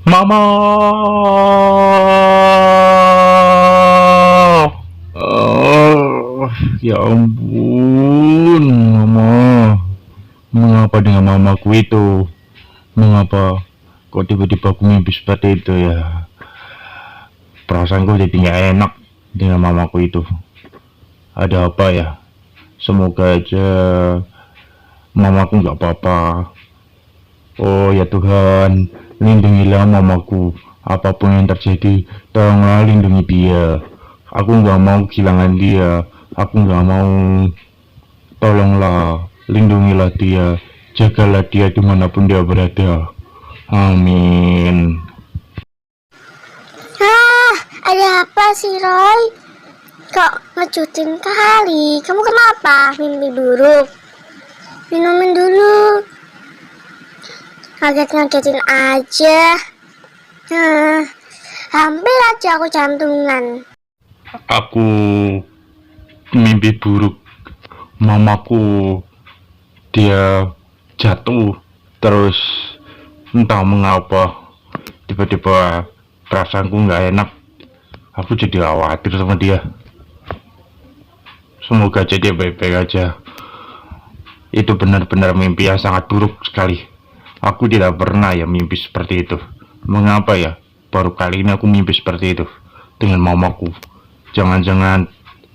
Mama. Ya ampun, Mama. Mengapa dengan mamaku itu? Mengapa kok tiba-tiba aku mimpi seperti itu ya? Perasaanku jadi nggak enak dengan mamaku itu. Ada apa ya? Semoga aja mamaku nggak apa-apa. Oh ya Tuhan, lindungilah mamaku. Apapun yang terjadi, tolonglah lindungi dia. Aku nggak mau kehilangan dia. Aku nggak mau. Tolonglah, lindungilah dia. Jagalah dia dimanapun dia berada. Amin. Ah, ada apa sih Roy? Kok ngejutin kali? Kamu kenapa? Mimpi buruk? Minumin dulu. Ngaget-ngagetin aja. Nah, hampir aja aku jantungan. Aku mimpi buruk. Mamaku dia jatuh terus entah mengapa tiba-tiba perasaanku nggak enak. Aku jadi khawatir sama dia. Semoga aja dia baik-baik aja. Itu benar-benar mimpi yang sangat buruk sekali. Aku tidak pernah ya mimpi seperti itu. Mengapa ya? Baru kali ini aku mimpi seperti itu dengan mamaku. Jangan-jangan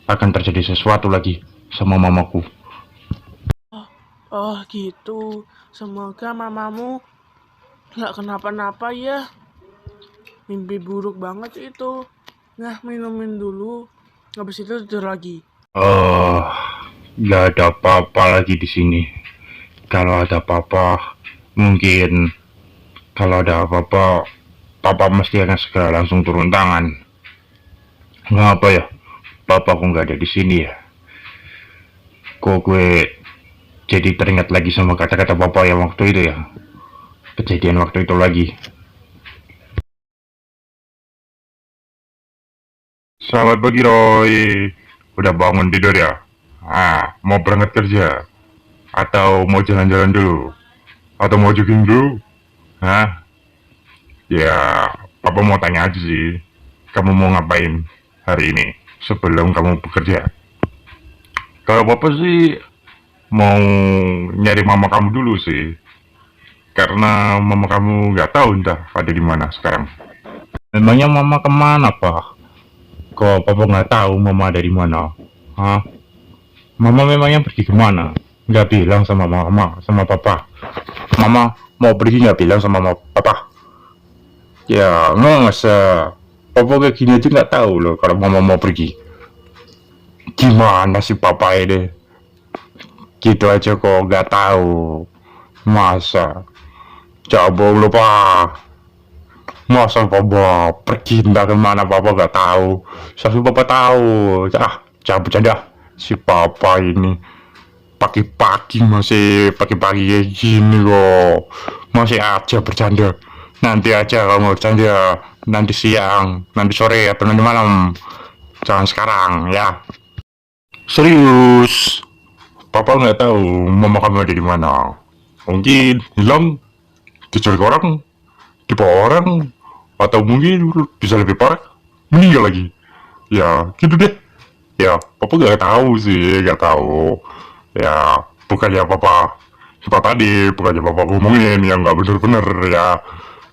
akan terjadi sesuatu lagi sama mamaku. Oh gitu, semoga mamamu nggak kenapa-napa ya. Mimpi buruk banget itu. Nah, minumin dulu, habis itu tidur lagi. Oh, nggak ada apa-apa lagi di sini. Kalau ada apa-apa, mungkin kalau ada apa-apa, papa mesti akan segera langsung turun tangan. Ngapa ya? Papa kok nggak ada di sini ya? Kok gue jadi teringat lagi sama kata-kata papa yang waktu itu ya? Kejadian waktu itu lagi. Selamat pagi Roy. Udah bangun tidur ya? Mau berangkat kerja? Atau mau jalan-jalan dulu? Atau mau jogging dulu? Hah? Ya, papa mau tanya aja sih. Kamu mau ngapain hari ini sebelum kamu bekerja? Kalau papa sih mau nyari mama kamu dulu sih. Karena mama kamu nggak tahu entah ada di mana sekarang. Memangnya mama kemana, Pak? Kok papa nggak tahu mama ada di mana? Hah? Mama memangnya pergi kemana? Nggak bilang sama mama, sama papa. Mama mau pergi nggak bilang sama papa. Ya, masa papa kayak gini aja nggak tahu loh kalau mama mau pergi. Gimana sih papa ini? Gitu aja kok nggak tahu. Masa? Coba lupa. Masa papa pergi entah kemana papa nggak tahu. Tapi papa tahu. Jangan bercanda. Si papa ini pagi-pagi masih pagi-pagi kayak gini kok. Masih aja bercanda. Nanti aja kalau mau bercanda. Nanti siang, nanti sore atau nanti malam. Jangan sekarang ya. Serius. Papa nggak tahu mama kamu ada di mana. Mungkin hilang, diculik orang, tipu orang, atau mungkin bisa lebih parah, meninggal lagi. Ya, gitu deh. Ya, papa nggak tahu sih, nggak tahu. Ya, bukannya papa kita tadi, bukannya papa ngomongin yang nggak bener-bener ya.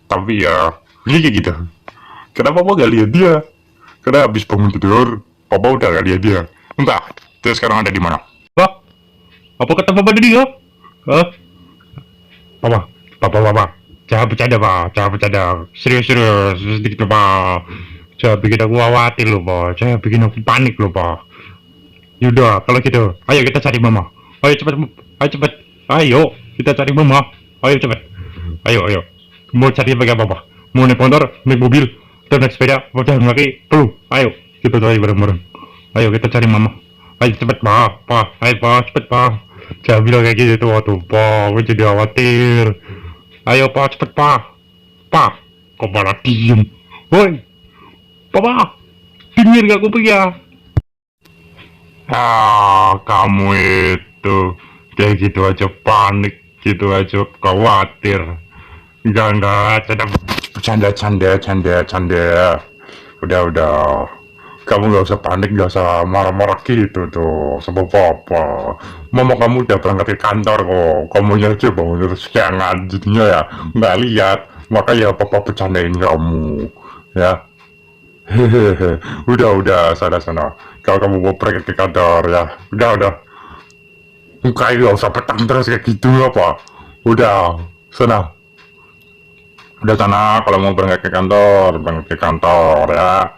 Tapi ya, ini kayak gitu. Kenapa papa nggak lihat dia? Karena habis bangun tidur, papa udah nggak lihat dia. Entah, dia sekarang ada di mana? Wah, apa kata papa tadi ya? Hah? Papa, papa. Jangan bercanda, Pak. Jangan bercanda. Serius, sedikit, Pak. Jangan bikin aku khawatir loh, Pak. Jangan bikin aku panik loh, Pak. Yaudah, kalau gitu, ayo kita cari mama. Ayo cepet, Ayo, kita cari mama. Ayo cepet. Ayo. Mau cari pakai apa? Mau naik motor, naik mobil, atau naik sepeda, atau jalan kaki? Perlu. Ayo, kita cari bareng-bareng. Ayo kita cari mama. Ayo cepet, Pak. Ayo, Pak, cepet, Pak. Jangan bilang kayak gitu, waduh, Pak. Gue jadi khawatir. Ayo, Pak, cepet, Pak. Pak, kok malah diem? Woi, Papa, denger gak kuping ya? Kamu itu kayak gitu aja panik, gitu aja khawatir. Enggak, Canda. Udah. Kamu gak usah panik, gak usah marah-marah gitu tuh sama papa. Mama kamu udah berangkat ke kantor kok. Kamu aja bangun terus siangan jadinya ya nggak lihat. Makanya papa bercandain kamu. Ya. Hehehe. Udah sana. Kalau kamu mau berangkat ke kantor ya. Udah. Mukanya gak usah petang terus kayak gitu apa. Udah, sana. Udah sana kalau mau berangkat ke kantor ya.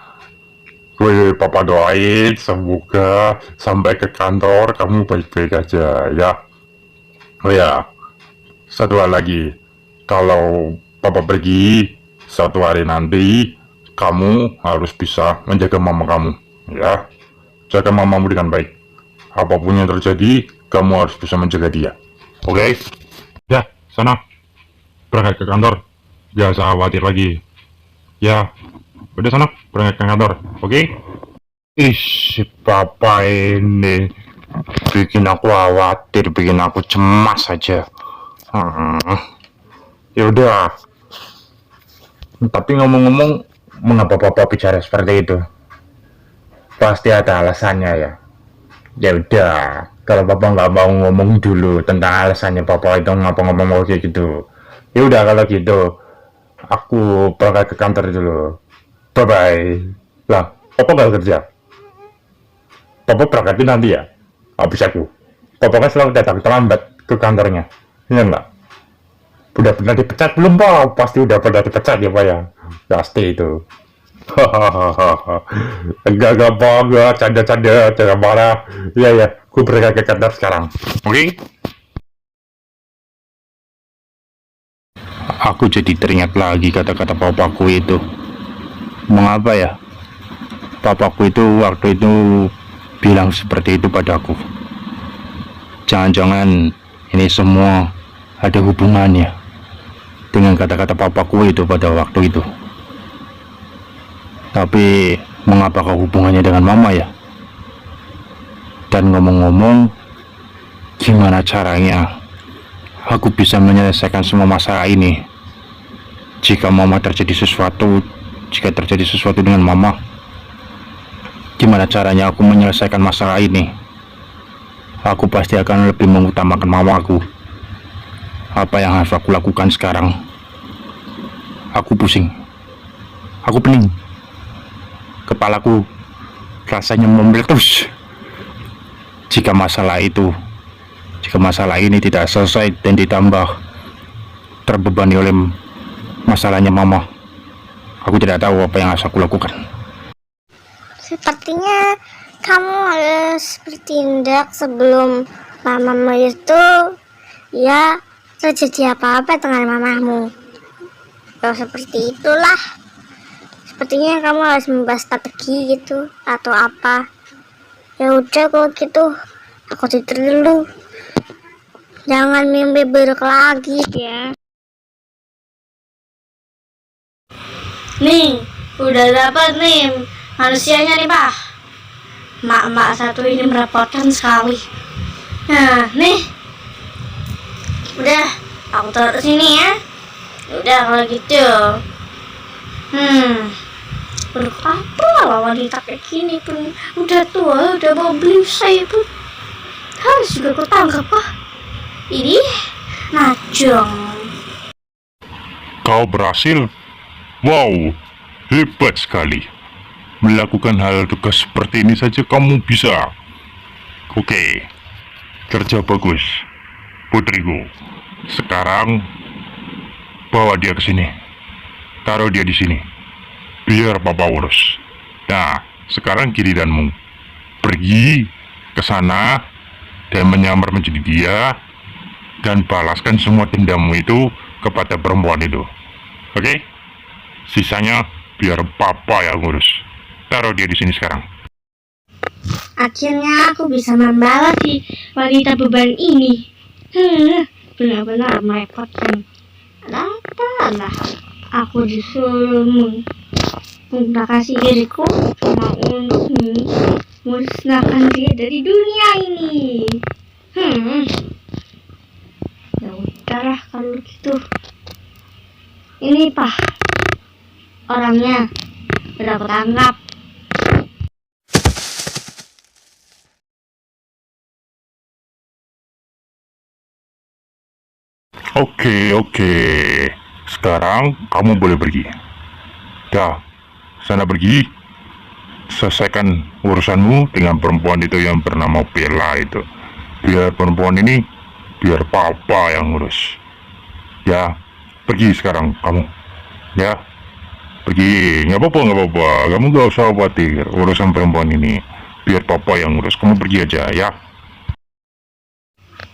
Gue papa doain semoga sampai ke kantor kamu baik-baik aja ya. Oh ya, satu hal lagi. Kalau papa pergi satu hari nanti, kamu harus bisa menjaga mama kamu ya. Jaga mamamu dengan baik. Apapun yang terjadi, kamu harus bisa menjaga dia. Oke? Ya, sana. Berangkat ke kantor. Gak usah khawatir lagi. Ya, udah sana. Berangkat ke kantor. Oke? Si papa ini bikin aku khawatir, bikin aku cemas aja. Ya udah. Tapi ngomong-ngomong, mengapa papa bicara seperti itu? Pasti ada alasannya ya. Ya udah, kalau papa nggak mau ngomong dulu tentang alasannya papa itu ngomong kayak gitu. Ya udah kalau gitu, aku berangkat ke kantor dulu. Bye bye. Lah, papa nggak kerja? Papa berangkat nanti ya? Habis aku. Papa kan selalu datang terlambat ke kantornya. Iya nggak? Udah pernah dipecat belum pak? Pasti udah pernah dipecat ya pak ya? Pasti itu. Hahaha. Enggak pak, canda, jangan marah. Iya, gue berangkat ke kantor sekarang. Oke? Aku jadi teringat lagi kata-kata papaku itu. Mengapa ya? Papaku itu waktu itu bilang seperti itu padaku. Jangan-jangan ini semua ada hubungannya dengan kata-kata papaku itu pada waktu itu. Tapi mengapakah hubungannya dengan mama ya? Dan ngomong-ngomong, gimana caranya aku bisa menyelesaikan semua masalah ini? Jika terjadi sesuatu dengan mama, gimana caranya aku menyelesaikan masalah ini? Aku pasti akan lebih mengutamakan mamaku. Apa yang harus aku lakukan sekarang? Aku pusing. Aku pening. Kepalaku rasanya meletus. Jika masalah ini tidak selesai dan ditambah terbebani oleh masalahnya mama, aku tidak tahu apa yang harus aku lakukan. Sepertinya kamu harus bertindak sebelum mamamu itu ya terjadi apa-apa dengan mamamu. Kalau seperti itulah, sepertinya kamu harus membahas strategi gitu atau apa. Ya udah kalau gitu, aku tidur dulu. Jangan mimpi buruk lagi ya. Nih, udah dapat nih manusianya nih pak. Mak satu ini merepotkan sekali. Nah, nih, udah aku taruh sini ya. Udah kalau gitu. Buruk apa lah wanita kayak gini pun udah tua, udah mau beli saya pun harus juga aku tangkap pak. Ini najong. Kau berhasil? Wow, hebat sekali. Melakukan hal tugas seperti ini saja kamu bisa. Oke, kerja bagus, putriku. Sekarang bawa dia ke sini. Taruh dia di sini. Biar papa urus. Nah, sekarang giliranmu. Pergi ke sana dan menyamar menjadi dia dan balaskan semua dendammu itu kepada perempuan itu. Oke? Sisanya biar papa yang ngurus. Taruh dia di sini sekarang. Akhirnya aku bisa membalas si wanita beban ini. Benar-benar merepotkan. Ada apa lah? Aku disuruh kasih diriku cuma untuk musnahkan dia dari dunia ini. Ya udahlah kalau gitu. Ini pak, orangnya. Udah aku tangkap. Oke. Sekarang kamu boleh pergi. Dah, sana pergi. Selesaikan urusanmu dengan perempuan itu yang bernama Bella itu. Biar perempuan ini, biar papa yang ngurus. Ya, pergi sekarang kamu. Ya, pergi. Nggak apa-apa. Kamu gak usah khawatir urusan perempuan ini. Biar papa yang ngurus. Kamu pergi aja ya.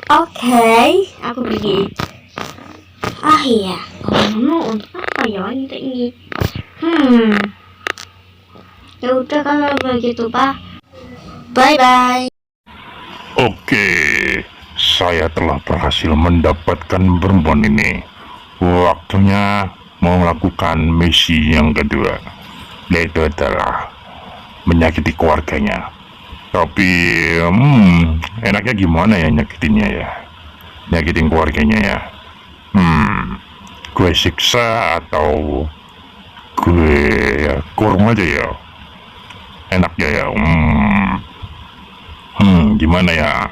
Oke, aku pergi. Ah iya, kamu untuk apa ya wanita ini? Ya udah kalau begitu Pak. Bye. Oke, saya telah berhasil mendapatkan perempuan ini. Waktunya mau melakukan misi yang kedua, yaitu adalah menyakiti keluarganya. Tapi, enaknya gimana ya nyakitinnya ya? Nyakitin keluarganya ya? Gue siksa atau gue ya kurung aja ya? Enaknya ya? Gimana ya?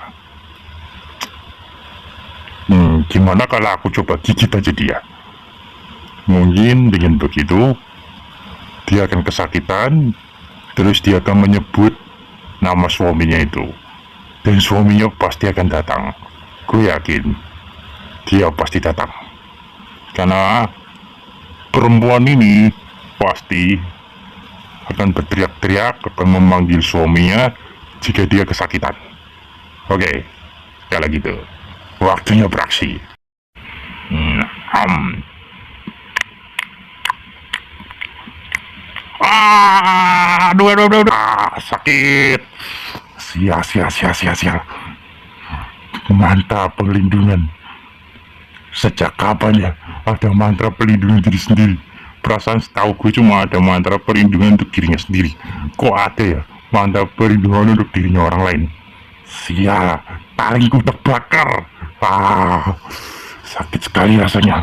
Gimana kalau aku coba gigit aja dia? Mungkin dengan begitu dia akan kesakitan, terus dia akan menyebut nama suaminya itu, dan suaminya pasti akan datang. Gue yakin dia pasti datang, karena perempuan ini pasti akan berteriak-teriak, akan memanggil suaminya jika dia kesakitan. Oke, kalau gitu waktunya beraksi. Aduh. Sakit. Sia. Mantap perlindungan. Sejak kapan ya ada mantra perlindungan diri sendiri? Perasaan setahu gue cuma ada mantra perlindungan untuk dirinya sendiri. Kok ada ya mantra perlindungan untuk dirinya orang lain? Sia, taringku terbakar. Sakit sekali rasanya.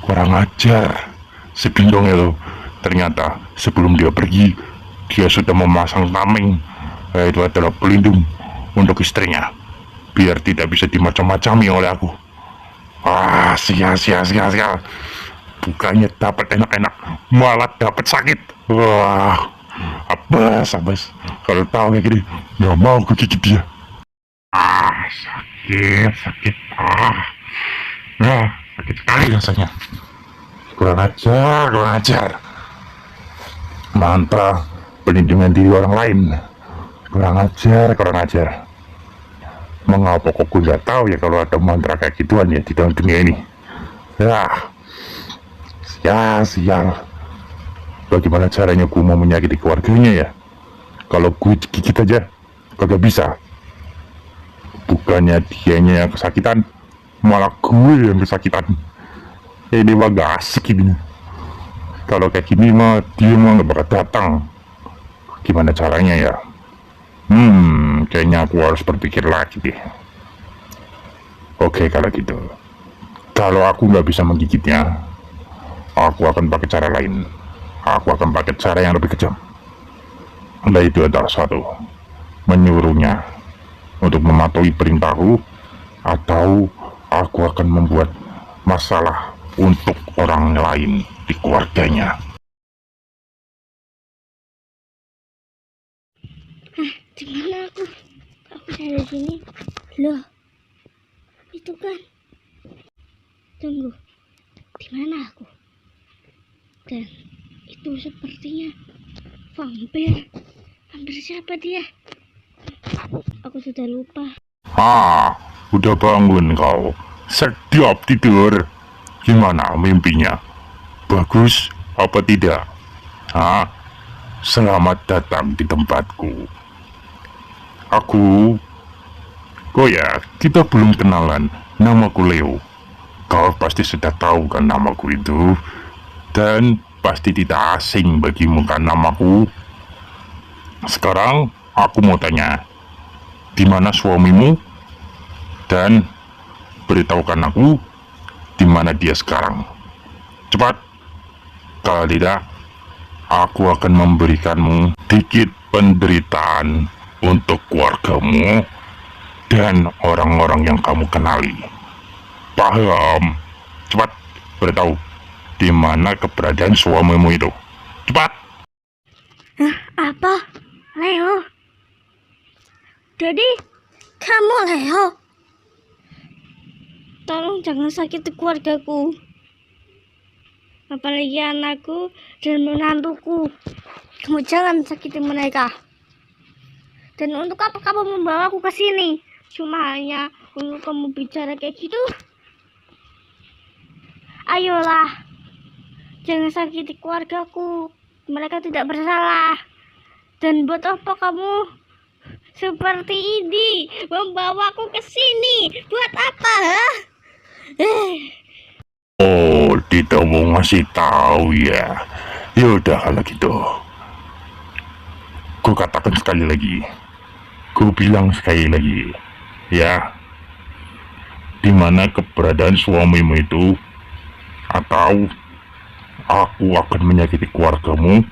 Kurang ajar. Si Bindong itu ternyata sebelum dia pergi, dia sudah memasang tameng. Itu adalah pelindung untuk istrinya, biar tidak bisa dimacam-macami oleh aku. Sia. Bukannya dapat enak-enak, malah dapat sakit. Abas. Kalau tahu kayak gini, nggak mau aku gigit dia. Sakit. Sakit sekali rasanya. Kurang ajar. Mantra perlindungan diri orang lain. Kurang ajar. Mengapa kok gue nggak tahu ya kalau ada mantra kayak gituan ya di dalam dunia ini? Sial. Bagaimana caranya gue mau menyakiti keluarganya ya? Kalau gue gigit aja, kagak bisa. Bukannya dianya yang kesakitan, malah gue yang kesakitan. Ini mah gak asik ini. Kalau kayak gini mah dia mah gak bakal datang. Gimana caranya ya? Kayaknya aku harus berpikir lagi deh. Oke, kalau gitu, kalau aku nggak bisa menggigitnya, aku akan pakai cara lain. Aku akan pakai cara yang lebih kejam. Itu adalah satu, menyuruhnya untuk mematuhi perintahku, atau aku akan membuat masalah untuk orang lain di keluarganya. Di mana aku? Aku ada di sini. Loh, itu kan. Tunggu, di mana aku? Dan itu sepertinya vampir. Vampir siapa dia? Aku sudah lupa. Udah bangun kau? Setiap tidur. Gimana mimpinya? Bagus apa tidak? Selamat datang di tempatku. Kita belum kenalan. Namaku Leo. Kau pasti sudah tahu kan namaku itu. Dan pasti tidak asing bagimu kan namaku. Sekarang aku mau tanya, di mana suamimu? Dan beritahukan aku di mana dia sekarang. Cepat. Kalau tidak, aku akan memberikanmu sedikit penderitaan untuk keluargamu dan orang-orang yang kamu kenali. Paham? Cepat beritahu di mana keberadaan suamimu itu. Cepat. Apa? Leo? Jadi, kamu Leo? Tolong jangan sakiti keluargaku. Apalagi anakku dan menantuku. Kamu jangan sakiti mereka. Dan untuk apa kamu membawaku ke sini? Cuma hanya untuk kamu bicara kayak gitu? Ayolah. Jangan sakiti keluargaku. Mereka tidak bersalah. Dan buat apa kamu seperti ini membawaku ke sini? Buat apa? Oh, tidak mau ngasih tahu ya. Yaudah kalau gitu. Ku katakan sekali lagi. Ku bilang sekali lagi. Ya. Di mana keberadaan suamimu itu, atau aku akan menyakiti keluargamu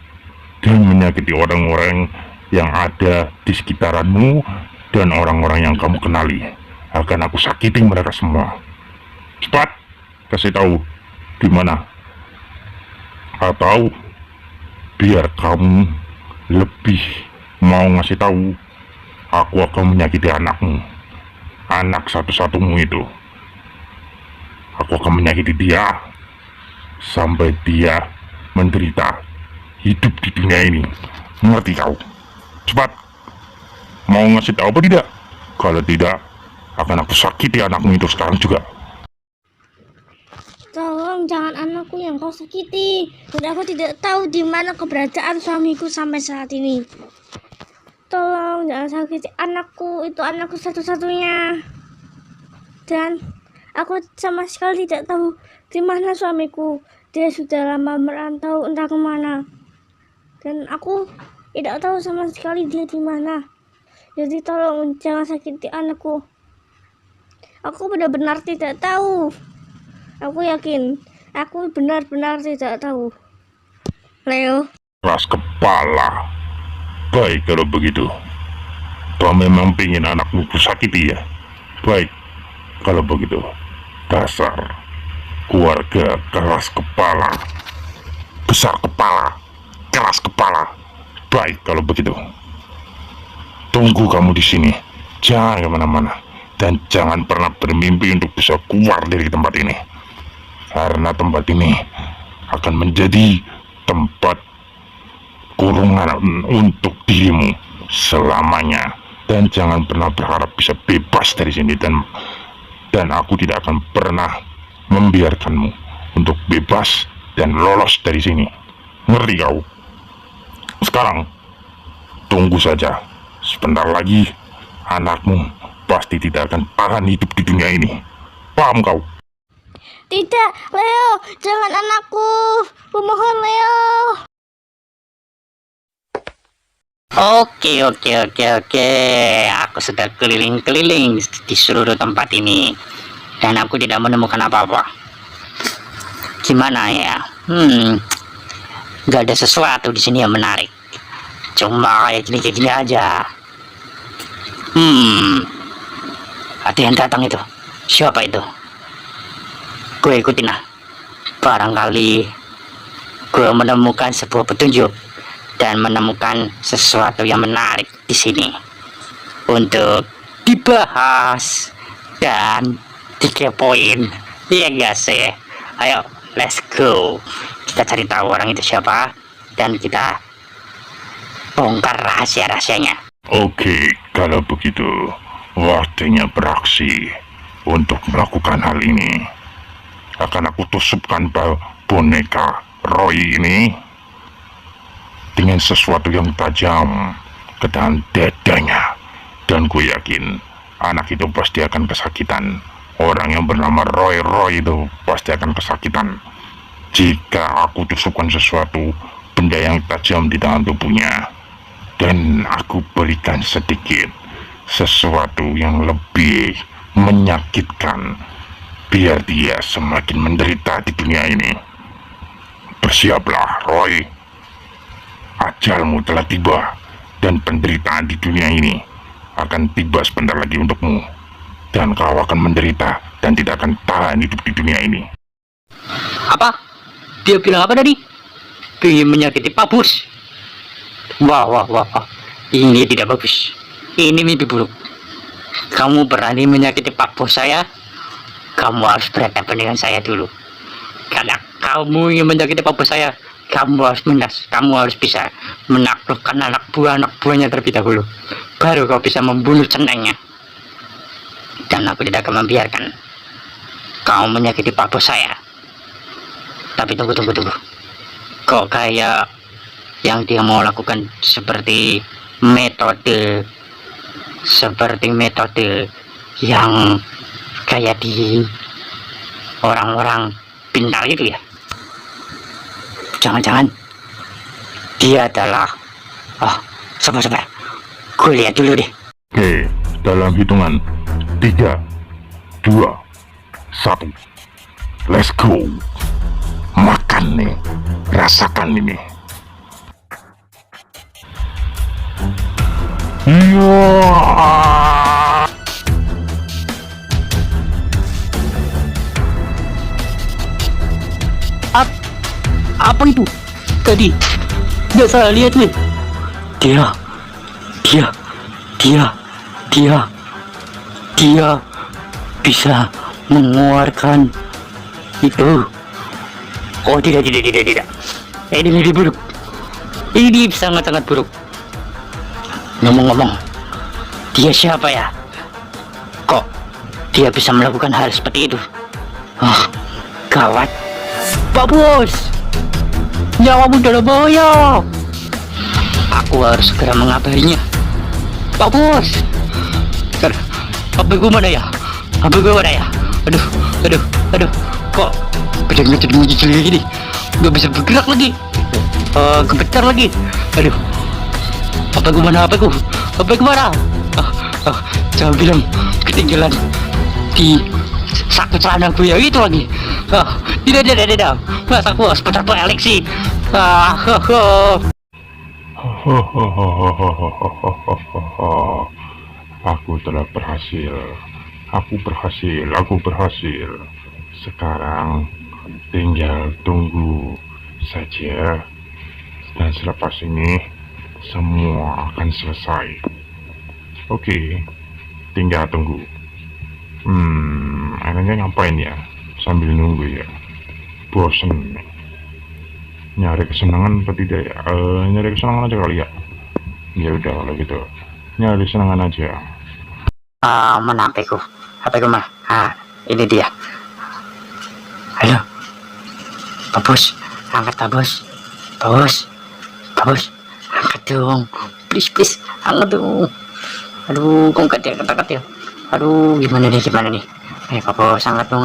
dan menyakiti orang-orang yang ada di sekitaranmu dan orang-orang yang kamu kenali. Akan aku sakiti mereka semua. Cepat kasih tahu di mana. Atau biar kamu lebih mau ngasih tahu, aku akan menyakiti anakmu. Anak satu-satumu itu. Aku akan menyakiti dia sampai dia menderita hidup di dunia ini. Ngerti kau? Cepat. Mau ngasih tahu apa tidak? Kalau tidak, akan aku sakiti anakmu itu sekarang juga. Tolong jangan anakku yang kau sakiti. Dan aku tidak tahu di mana keberadaan suamiku sampai saat ini. Tolong jangan sakiti anakku. Itu anakku satu-satunya. Dan aku sama sekali tidak tahu di mana suamiku. Dia sudah lama merantau entah kemana. Dan aku tidak tahu sama sekali dia di mana. Jadi tolong jangan sakiti anakku. Aku benar-benar tidak tahu. Aku yakin aku benar-benar tidak tahu. Leo. Keras kepala. Baik kalau begitu. Kau memang ingin anakmu kusakiti ya? Baik kalau begitu. Dasar keluarga keras kepala, besar kepala, keras kepala. Baik kalau begitu. Tunggu kamu di sini, jangan kemana-mana, dan jangan pernah bermimpi untuk bisa keluar dari tempat ini, karena tempat ini akan menjadi tempat kurungan untuk dirimu selamanya. Dan jangan pernah berharap bisa bebas dari sini, dan aku tidak akan pernah membiarkanmu untuk bebas dan lolos dari sini. Ngerti kau? Sekarang tunggu saja. Sebentar lagi anakmu pasti tidak akan tahan hidup di dunia ini. Paham kau? Tidak, Leo, jangan anakku. Kumohon, Leo. Oke. Aku sudah keliling-keliling di seluruh tempat ini dan aku tidak menemukan apa-apa. Gimana ya? Gak ada sesuatu di sini yang menarik. Cuma kayak gini aja. Ada yang datang itu. Siapa itu? Gue ikutin lah. Barangkali gue menemukan sebuah petunjuk dan menemukan sesuatu yang menarik di sini untuk dibahas dan dikepoin. Iya gak sih? Ayo, let's go. Kita cari tahu orang itu siapa dan kita bongkar rahasia-rahasianya. Oke, kalau begitu waktunya beraksi. Untuk melakukan hal ini akan aku tusupkan boneka Roy ini dengan sesuatu yang tajam ke dalam dadanya, dan gue yakin anak itu pasti akan kesakitan. Orang yang bernama Roy itu pasti akan kesakitan jika aku tusukkan sesuatu benda yang tajam di dalam tubuhnya, dan aku berikan sedikit sesuatu yang lebih menyakitkan biar dia semakin menderita di dunia ini. Bersiaplah, Roy. ajalmu telah tiba, dan penderitaan di dunia ini akan tiba sebentar lagi untukmu, dan kau akan menderita dan tidak akan tahan hidup di dunia ini. Apa? Dia bilang apa tadi? Ingin menyakiti Pak Bos. Wah. Ini tidak bagus. Ini mimpi buruk. Kamu berani menyakiti Pak Bos saya? Kamu harus berhadapan dengan saya dulu. Karena kamu ingin menyakiti Pak Bos saya, kamu harus bisa menaklukkan anak buahnya terlebih dahulu. Baru kau bisa membunuh centengnya. Dan aku tidak akan membiarkan kau menyakiti Pak Bos saya. Tapi tunggu. Kok kayak yang dia mau lakukan seperti metode yang kayak di orang-orang pintar itu ya. Jangan-jangan dia adalah sabar, gue lihat dulu deh. Oke, dalam hitungan 3, 2, 1, let's go. Makan nih, rasakan ini. Apa itu? Tadi nggak salah lihat nih. Dia bisa mengeluarkan itu. Oh tidak. Ini mimpi buruk. Ini sangat buruk. Ngomong-ngomong, dia siapa ya? Kok dia bisa melakukan hal seperti itu? Gawat. Pak Bos, nyawamu dalam bahaya. Aku harus segera mengabarinya. Pak Bos, HP gue mana ya? Aduh. Kok badannya jadi muncul gini? Gak bisa bergerak lagi. Gemetar lagi. Aduh. HP gue mana? Jangan bilang ketinggalan di saku celana gue ya itu lagi. Tidak. Masa aku harus putar balik sih? Aku telah berhasil. Aku berhasil. Sekarang tinggal tunggu saja, dan selepas ini semua akan selesai. Oke, tinggal tunggu. Enaknya ngapain ya sambil nunggu ya? Bosen. Nyari kesenangan atau tidak ya? Nyari kesenangan aja kali ya. Ya udah kalau gitu, nyari kesenangan aja. Mana HP ku mah? Ini dia. Halo, Pak Bos, angkat Pak Bos. Pak Bos, angkat dong, please, angkat dong. Aduh, kok angkat ya? Aduh, gimana nih? Pak Bos, angkat dong.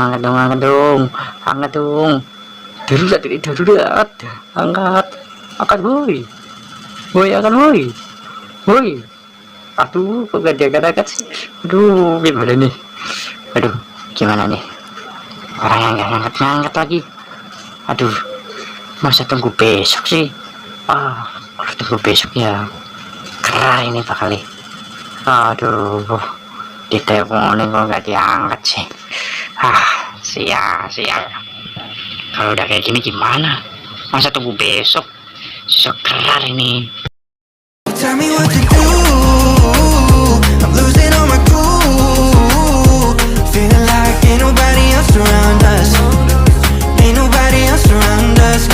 Darurat. Angkat, woi. Aduh, kok gak diangkat sih? Aduh, gimana nih? Orang yang gak ngangkat lagi. Aduh, masa tunggu besok sih? Kalau tunggu besok ya kelar ini bakal. Aduh, diteleponin kok gak diangkat sih. Sial. Kalau udah kayak gini gimana? Masa tunggu besok? Kelar ini. Tell me what to